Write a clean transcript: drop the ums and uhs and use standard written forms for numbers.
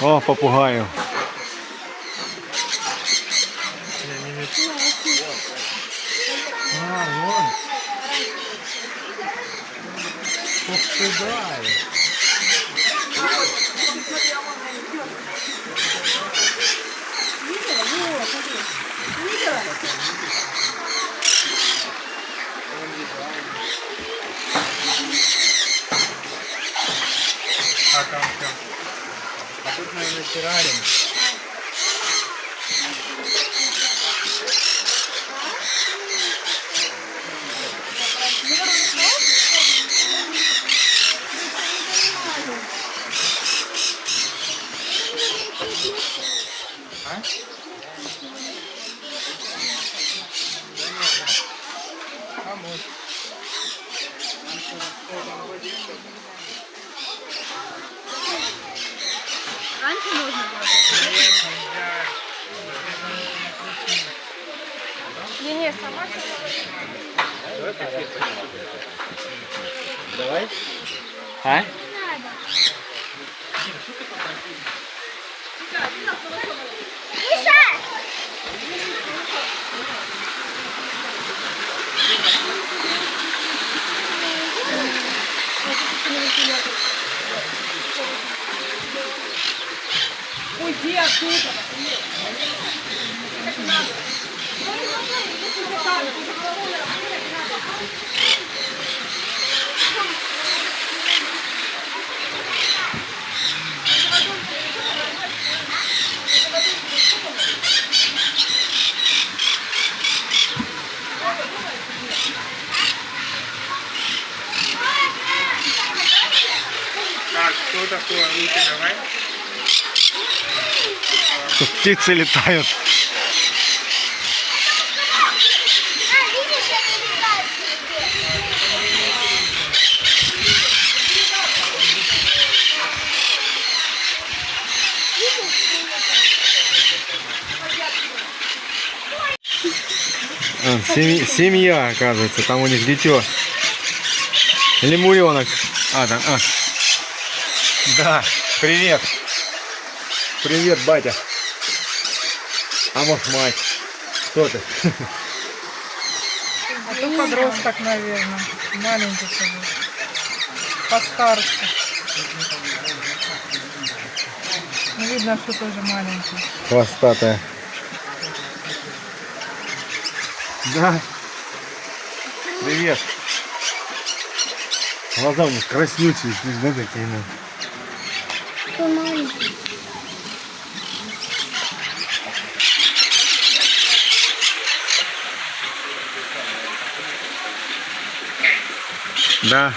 О, попугаю. А, вон. Попугай. А там все. А тут, наверное, террариум. А? А может. Раньше можно было. Не, сама. Давай. А? Уйди оттуда. Так, что такое? Руки давай. Тут птицы летают. Семья, оказывается, там у них дитё. Лемуренок. Да. Да, привет. Привет, батя. А может, мать. Кто ты? А то подросток, наверное. Маленький такой. Постарше. Ну, видно, что тоже маленький. Хвостатая. Да. Привет. Глаза у них краснючие, да, такие, ну. Кто маленький? Да.